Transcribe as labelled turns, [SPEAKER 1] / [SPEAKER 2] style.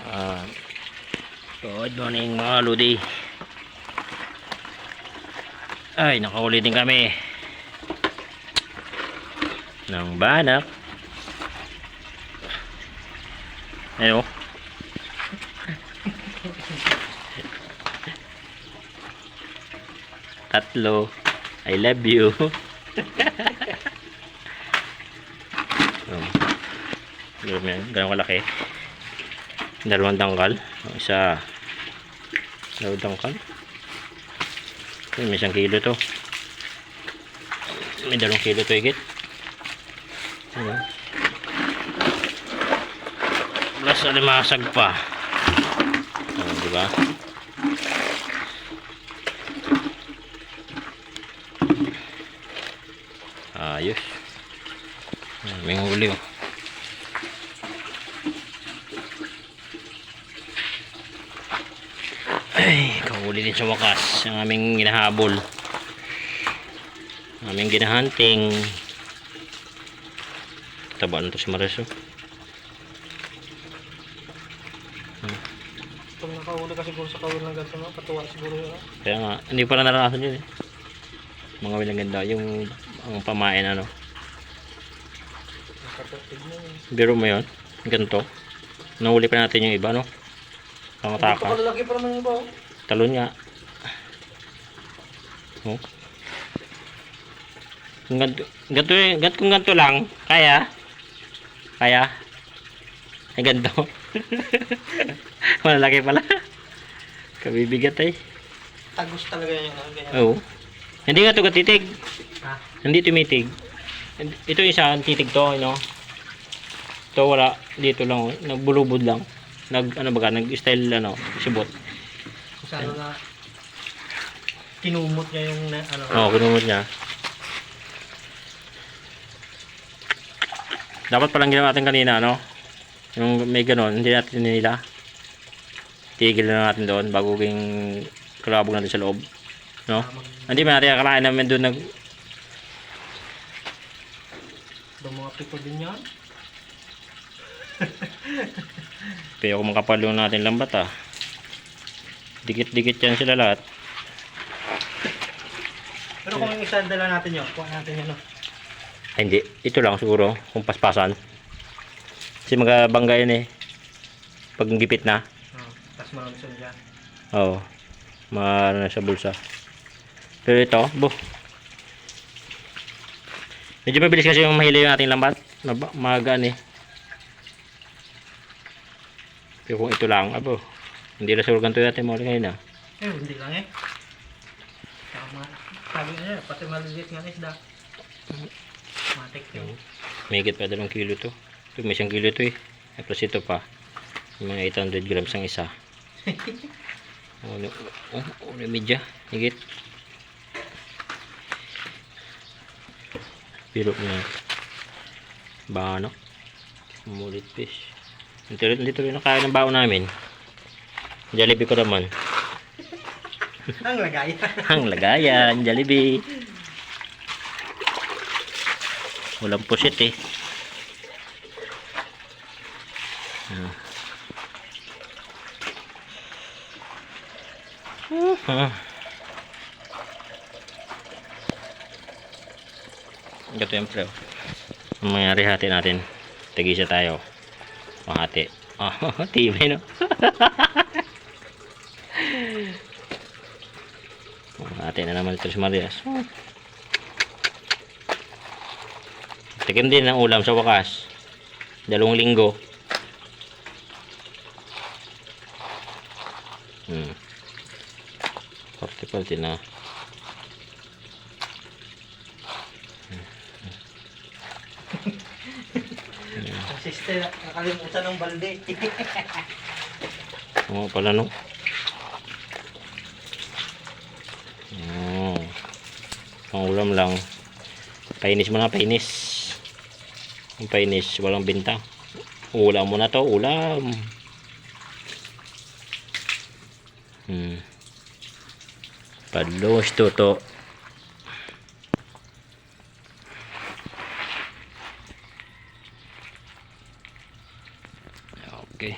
[SPEAKER 1] Ah, good morning mga lodi. Ay, nakahuli din kami ng banak. Ayo. Tatlo. I love you. Ganun kalaki. Dalawang dangkal. Isa. Dalawang dangkal. May 1 kilo to. May 2 kilo to higit. Plus alimasag pa. Diba? Ayos. May huli oh. Ay, kahuli din sa wakas ang aming ginahabol, aming ginahunting. Taba na to si Maris oh.
[SPEAKER 2] Kung nakahuli ka siguro sa kawil ng ganito, no? Katuwa siguro yun.
[SPEAKER 1] Kaya nga, hindi pa na naranasan yun eh. Mga wilang ganda, yung ang pamain ano.
[SPEAKER 2] Nakatapig na yun.
[SPEAKER 1] Biro mo yun, ganito. Nahuli pa natin yung iba no. Pangataka.
[SPEAKER 2] Pakalaki pa naman yung iba oh.
[SPEAKER 1] Talon nga. Oh. Kung ganito lang, kaya? Kaya? Ay ganito. Malalaki pala. Kabibigat eh.
[SPEAKER 2] Tagos talaga yun. Ganyan.
[SPEAKER 1] Oo. Hindi nga ito katitig.
[SPEAKER 2] Ha?
[SPEAKER 1] Hindi tumitig. Ito isa, titig to, no? Ito wala. Dito lang, nagbulubod lang. Nag-style, sibot.
[SPEAKER 2] Masyado na kinumot niya yung ano.
[SPEAKER 1] Oo, kinumot niya. Dapat palang ginawa natin kanina, no? Yung may ganon, hindi natin nila. Tigil na natin doon bago ging kalabog natin sa loob. No? Hindi ba natin akalain namin doon
[SPEAKER 2] mga piko din yan.
[SPEAKER 1] Pero kung makapal yung natin lambat ah. Dikit-dikit yan sila lahat.
[SPEAKER 2] Pero kung yung isa dala natin yun, kuha natin yun. No?
[SPEAKER 1] Ay, hindi. Ito lang siguro. Kung paspasan. Kasi magabangga yun eh. Pag gipit na.
[SPEAKER 2] Tapos malusog dyan.
[SPEAKER 1] Oo. Maano na sa bulsa. Pero ito, medyo mabilis kasi yung mahila yung ating lambat. Magaan eh. Pero kung ito lang, hindi na siguro ganito natin muli ngayon ah.
[SPEAKER 2] Hindi lang eh. Tama. Sabi nga yun, pati maliliit nga isda. Matik yun.
[SPEAKER 1] May higit pa 2 kilo to. Ito may 1 kilo to eh. Plus ito pa. Mga 800 grams ang isa. Medya. Higit. Pero niya. Banak. Mulit fish. Dito rin nakain ng bao namin. Jollibee ko naman.
[SPEAKER 2] Ang lagayan.
[SPEAKER 1] Ang lagayan. Jollibee. Walang pusit eh. Ito yung pre. Ang mangyari hati natin. Tagisa tayo. Mahati. Tibay no. Hati na naman ito si Marias. Tikim din ng ulam sa wakas. 2 linggo. Party na.
[SPEAKER 2] Ang sister, nakalimutan ng balde.
[SPEAKER 1] Oo pala no. Pang ulam lang. Painis mo na, painis. Ang painis, walang benta. Ulam mo na to, ulam. Palos to. Okay.